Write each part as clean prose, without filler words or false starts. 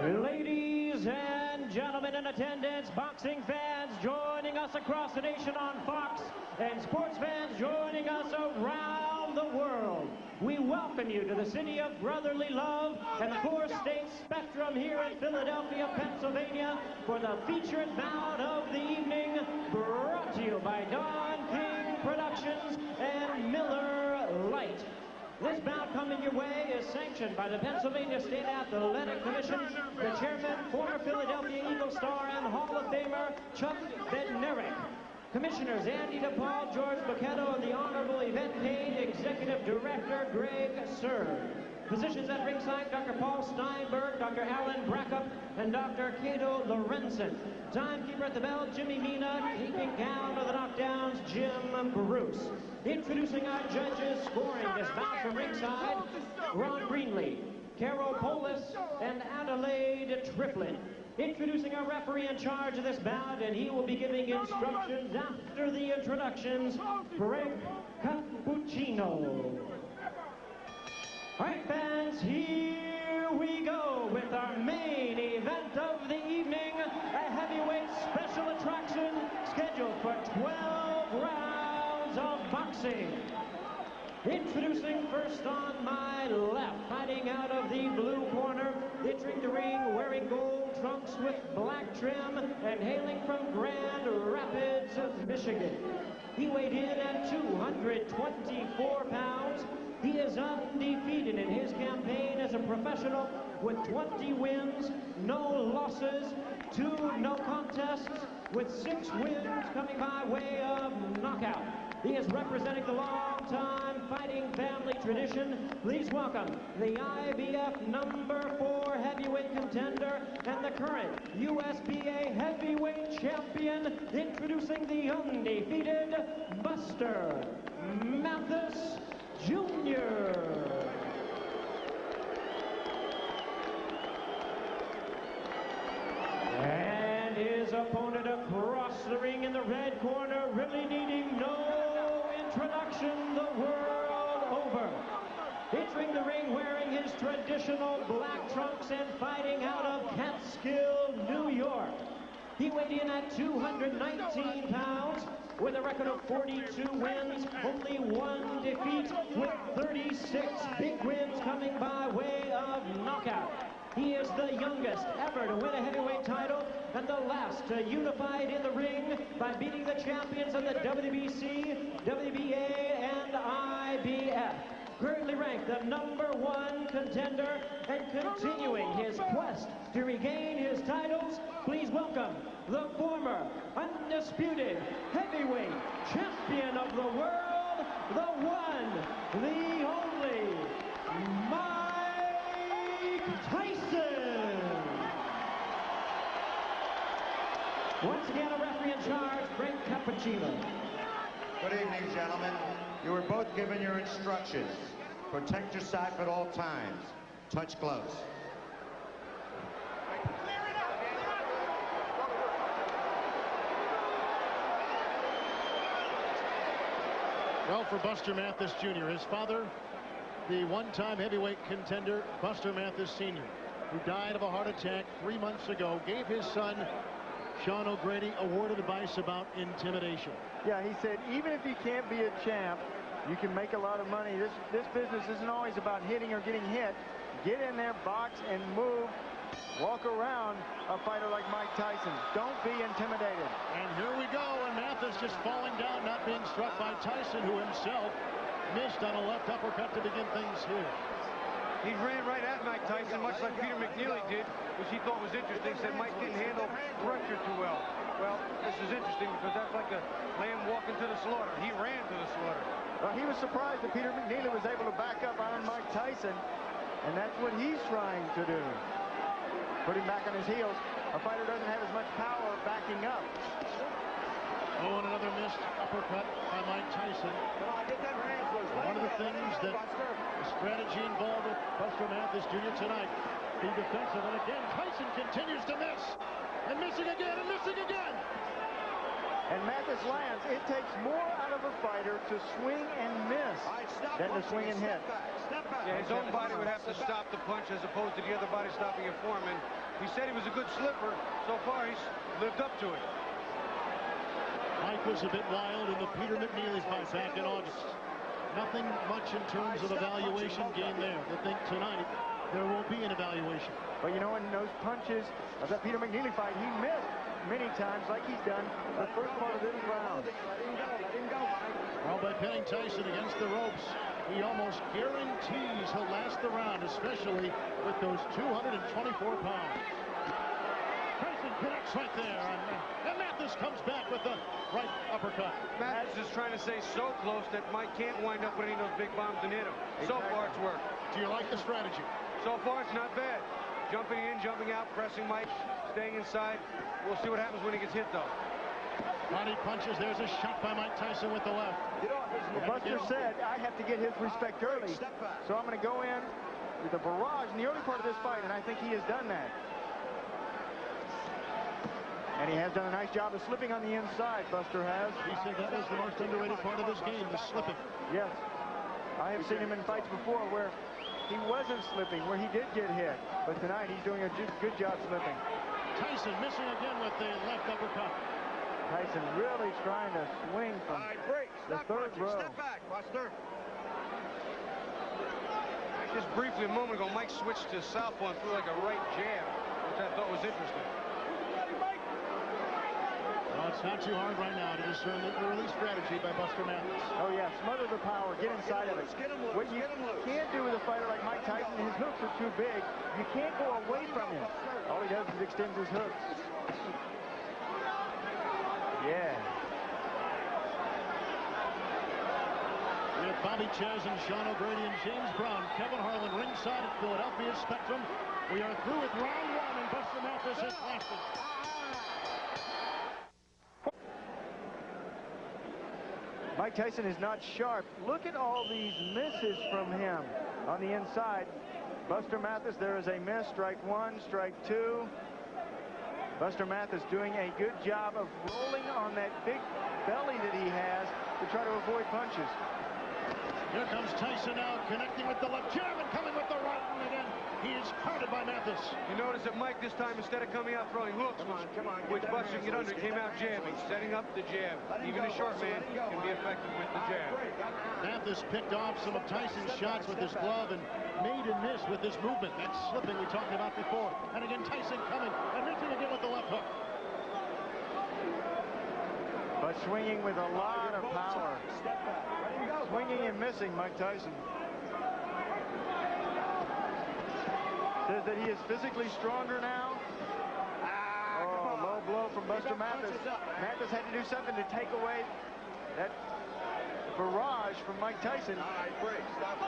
Ladies and gentlemen in attendance, boxing fans joining us across the nation on Fox, and sports fans joining us around the world, we welcome you to the city of brotherly love and the four-state spectrum here in Philadelphia, Pennsylvania, for the featured bout of the evening, brought to you by Don King Productions and Miller Lite. This bout coming your way is sanctioned by the Pennsylvania State Athletic Commission, the chairman, former Philadelphia Eagle star and Hall of Famer Chuck Bednarik. Commissioners Andy DePaul, George Bucchetto, and the Honorable Yvette Payne, Executive Director Greg Serb. Physicians at ringside, Dr. Paul Steinberg, Dr. Alan Brackup, and Dr. Cato Lorenzen. Timekeeper at the bell, Jimmy Mina. Keeping count of the knockdowns, Jim Bruce. Introducing our judges, scoring this bout from ringside, Ron Greenlee, Carol Polis, and Adelaide Triplett. Introducing our referee in charge of this bout, and he will be giving instructions after the introductions, Greg Cappuccino. All right, fans, here we go with our main event of the evening, a heavyweight special attraction scheduled for 12 rounds of boxing. Introducing first on my left, fighting out of the blue corner, entering the ring wearing gold trunks with black trim and hailing from Grand Rapids, Michigan. He weighed in at 224 pounds. He is undefeated in his campaign as a professional with 20 wins, no losses, 2 no contests, with 6 wins coming by way of knockout. He is representing the long-time fighting family tradition. Please welcome the IBF #4 heavyweight contender and the current USBA heavyweight champion, introducing the undefeated Buster Mathis Jr. And his opponent across the ring in the red corner, really needing no introduction the world over. Entering the ring wearing his traditional black trunks and fighting out of Catskill, New York. He weighed in at 219 pounds with a record of 42 wins, only 1 defeat, with 36 big wins coming by way of knockout. He is the youngest ever to win a heavyweight title and the last to unify it in the ring by beating the champions of the WBC, WBA, and IBF. Currently ranked the #1 contender and continuing his quest to regain his titles, please welcome the former undisputed heavyweight champion of the world, the one, the only, Tyson. Once again, a referee in charge, Greg Cappuccino. Good evening, gentlemen. You were both given your instructions. Protect your side at all times. Touch gloves. Well, for Buster Mathis Jr., his father, the one-time heavyweight contender, Buster Mathis Sr., who died of a heart attack 3 months ago, gave his son, Sean O'Grady, a word of advice about intimidation. Yeah, he said, even if you can't be a champ, you can make a lot of money. This business isn't always about hitting or getting hit. Get in there, box, and move. Walk around a fighter like Mike Tyson. Don't be intimidated. And here we go, and Mathis just falling down, not being struck by Tyson, who himself missed on a left uppercut to begin things here. He ran right at Mike Tyson, much like Peter McNeely did, which he thought was interesting. Said Mike didn't handle pressure too well. Well, this is interesting because that's like a lamb walking to the slaughter. He ran to the slaughter. Well, he was surprised that Peter McNeely was able to back up on Mike Tyson, and that's what he's trying to do. Put him back on his heels. A fighter doesn't have as much power backing up. Oh, and another missed uppercut by Mike Tyson. One of the things that the strategy involved with Buster Mathis Jr. tonight, be defensive, and again, Tyson continues to miss, and missing again, and missing again. And Mathis lands. It takes more out of a fighter to swing and miss than to swing and hit. Yeah, his own body would have to stop the punch as opposed to the other body stopping it for him. And He said he was a good slipper. So far, he's lived up to it. Mike was a bit wild in the Peter McNeely fight back in August. Nothing much in terms of evaluation gained there. I think tonight there will be an evaluation. But you know, in those punches of that Peter McNeely fight, he missed many times like he's done the first part of this round. Well, by pinning Tyson against the ropes, he almost guarantees he'll last the round, especially with those 224 pounds. Tyson connects right there, and Mathis comes back with the right uppercut. Mathis is trying to stay so close that Mike can't wind up with any of those big bombs and hit him. So far, it's worked. Do you like the strategy? So far, it's not bad. Jumping in, jumping out, pressing Mike, staying inside. We'll see what happens when he gets hit, though. Body punches. There's a shot by Mike Tyson with the left. Well, Buster said, I have to get his respect early, so I'm going to go in with a barrage in the early part of this fight, and I think he has done that. And he has done a nice job of slipping on the inside, Buster has. He said that was the most underrated part of this game, the slipping. Yes. I have seen him in fights before where he wasn't slipping, where he did get hit. But tonight he's doing a good job slipping. Tyson missing again with the left uppercut. Tyson really trying to swing from the third row. Step back, Buster. Just briefly a moment ago, Mike switched to southpaw and threw like a right jab, which I thought was interesting. Well, it's not too hard right now to discern the early strategy by Buster Mathis. Oh, yeah, smother the power, get inside of it. What you can't do with a fighter like Mike Tyson, his hooks are too big. You can't go away from him. All he does is extends his hooks. Yeah. We have Bobby Chaz and Sean O'Grady and James Brown, Kevin Harlan ringside at Philadelphia Spectrum. We are through with round one, and Buster Mathis has lasted. Mike Tyson is not sharp. Look at all these misses from him on the inside. Buster Mathis, there is a miss. Strike one, strike two. Buster Mathis doing a good job of rolling on that big belly that he has to try to avoid punches. Here comes Tyson now, connecting with the left jab and coming with the right, and again, he is pounded by Mathis. You notice that Mike this time, instead of coming out throwing hooks, which Buster can get under, came out jabbing, setting up the jab. Even a short man can be effective with the jab. Mathis picked off some of Tyson's shots with his glove and made a miss with his movement. That slipping we talked about before. And again, Tyson coming and missing again with the left hook. But swinging with a lot of power. Swinging and missing, Mike Tyson. Says that he is physically stronger now. Oh, low blow from Buster Mathis. Mathis had to do something to take away that barrage from Mike Tyson.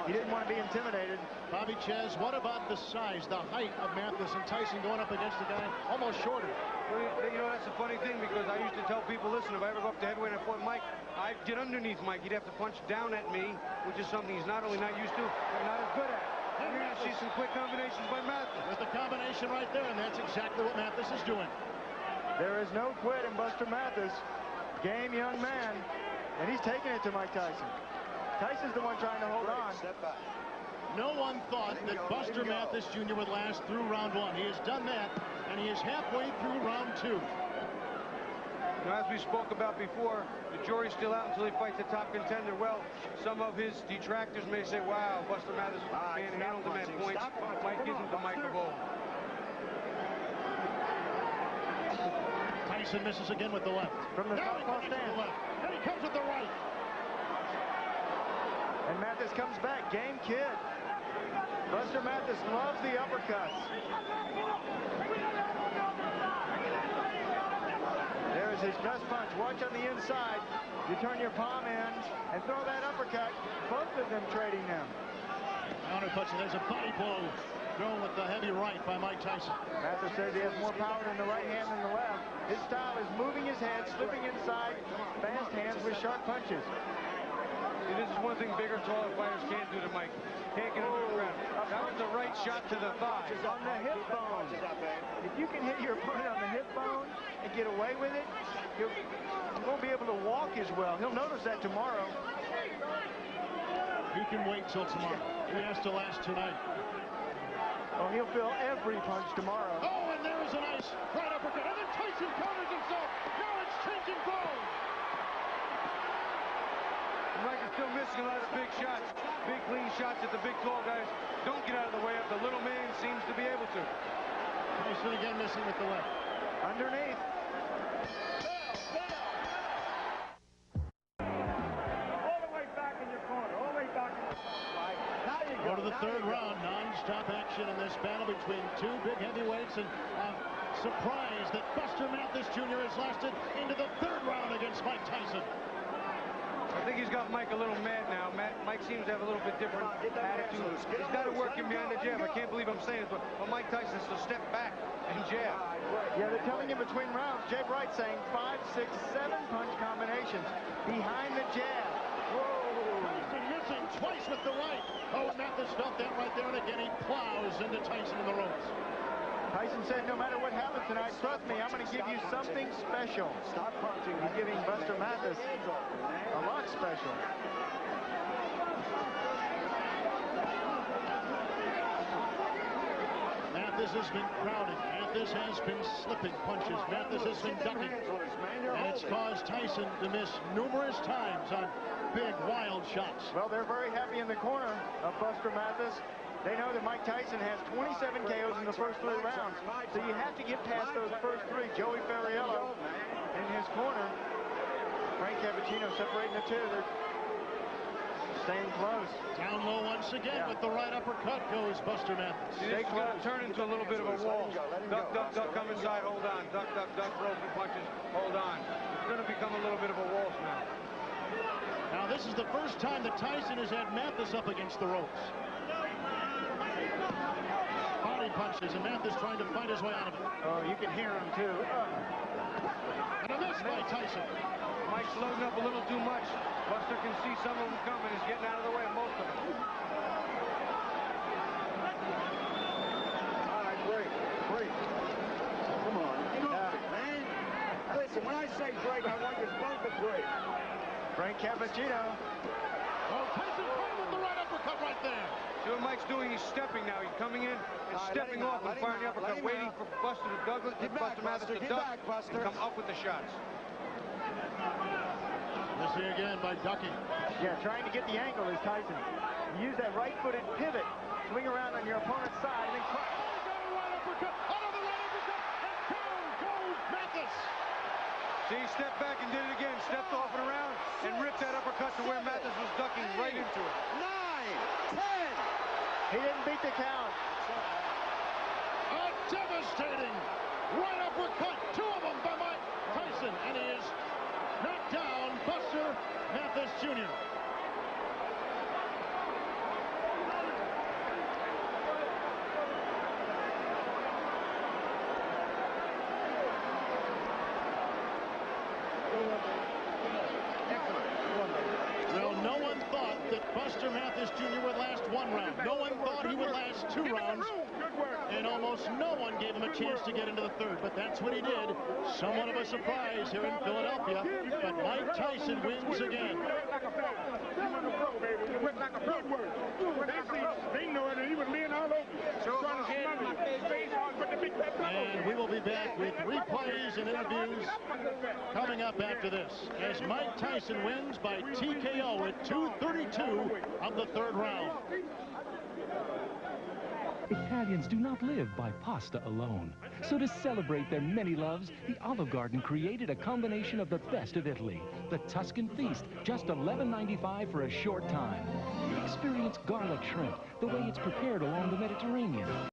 He didn't want to be intimidated. Bobby Chaz, what about the size, the height of Mathis and Tyson going up against a guy almost shorter? Well, you know, that's a funny thing, because I used to tell people, listen, if I ever go up to heavyweight and I fought Mike, I'd get underneath Mike. He'd have to punch down at me, which is something he's not only not used to, but not as good at. And you're going to see some quick combinations by Mathis. There's the combination right there, and that's exactly what Mathis is doing. There is no quit in Buster Mathis. Game young man, and he's taking it to Mike Tyson. Tyson's the one trying to hold on. No one thought that Buster Mathis Jr. would last through round one. He has done that, and he is halfway through round two. Now, as we spoke about before, the jury's still out until he fights a top contender. Well, some of his detractors may say, wow, Buster Mathis manhandled him at points. Mike isn't the Mike of old. Tyson misses again with the left. From the southpaw stand. And he comes with the right. And Mathis comes back. Game kid. Buster Mathis loves the uppercuts. There's his best punch. Watch on the inside. You turn your palm in and throw that uppercut. Both of them trading them. Counter punch. There's a body blow thrown with the heavy right by Mike Tyson. Mathis says he has more power in the right hand than the left. His style is moving his head, slipping inside, fast hands with sharp punches. See, this is one thing bigger, taller fighters can't do to Mike. Can't get under the ground. That was the right shot to the thigh. On the hip bone. If you can hit your opponent on the hip bone and get away with it, you won't be able to walk as well. He'll notice that tomorrow. He can wait till tomorrow. He has to last tonight. Oh, he'll feel every punch tomorrow. Oh, and there's a nice right uppercut. And then Tyson counters himself. Now it's changing ground. Mike is still missing a lot of big shots. Big, clean shots that the big, tall guys don't get out of the way of. The little man seems to be able to. Tyson again missing with the left. Underneath. All the way back in your corner. All the way back in your corner. Now you Go to the third round. Non-stop action in this battle between two big heavyweights. And surprised that Buster Mathis Jr. has lasted into the third round against Mike Tyson. I think he's got Mike a little mad now. Mike seems to have a little bit different attitude. He's got to work him behind the jab. I can't believe I'm saying it, but Mike Tyson's to step back and jab. Yeah, they're telling him between rounds. Jay Bright saying 5, 6, 7 punch combinations behind the jab. Whoa. Tyson missing twice with the right. Oh, Mathis felt that right there, and again he plows into Tyson in the ropes. Tyson said, no matter what happens tonight, trust me, I'm going to give you something special. Stop punching. He's giving Buster Mathis a lot special. Mathis has been crowding. Mathis has been slipping punches. Mathis has been ducking. And it's caused Tyson to miss numerous times on big, wild shots. Well, they're very happy in the corner of Buster Mathis. They know that Mike Tyson has 27 KOs in the first 3 rounds, so you have to get past those first 3. Joey Ferriello in his corner. Frank Cappuccino separating the two. They're staying close. Down low once again with the right uppercut goes Buster Mathis. This is going to turn into a little bit of a wall. Duck, duck, duck, come inside, hold on. Duck, duck, duck, broken punches, hold on. It's going to become a little bit of a waltz now. Now this is the first time that Tyson has had Mathis up against the ropes. Body punches, and Mathis trying to fight his way out of it. Oh, you can hear him too. And a miss by Tyson. Mike's loading up a little too much. Buster can see some of them coming. He's getting out of the way of most of them. All right, break. Break. Come on. Enough, man. Listen, when I say break, I want you both to break. Frank Cappuccino. Oh, Tyson fighting with the right uppercut right there. See what Mike's doing? He's stepping now. He's coming in and stepping off and firing the uppercut, waiting for Buster to Douglas, Buster Mathis to duck and come up with the shots. Let's see again by ducking. Yeah, trying to get the angle is Tyson. You use that right-footed pivot, swing around on your opponent's side, and then crush. Oh, got a right uppercut. Another right uppercut. And down goes Mathis. See, he stepped back and did it again. Stepped off and around and ripped that uppercut to where Mathis was ducking right into it. 9, 10. He didn't beat the count. A devastating right uppercut. 2 of them by Mike Tyson. And he is knocked down Buster Mathis Jr. Well, no one thought that Buster Mathis Jr. would last 1 round. No one thought he would last 2 rounds. And almost no one gave him a chance to get into the 3rd. But that's what he did. Somewhat of a surprise here in Philadelphia. But Mike Tyson wins again. And we will be back with replays and interviews coming up after this, as Mike Tyson wins by TKO at 2:32 of the 3rd round. Italians do not live by pasta alone. So to celebrate their many loves, the Olive Garden created a combination of the best of Italy. The Tuscan Feast, just $11.95 for a short time. Experience garlic shrimp, the way it's prepared along the Mediterranean.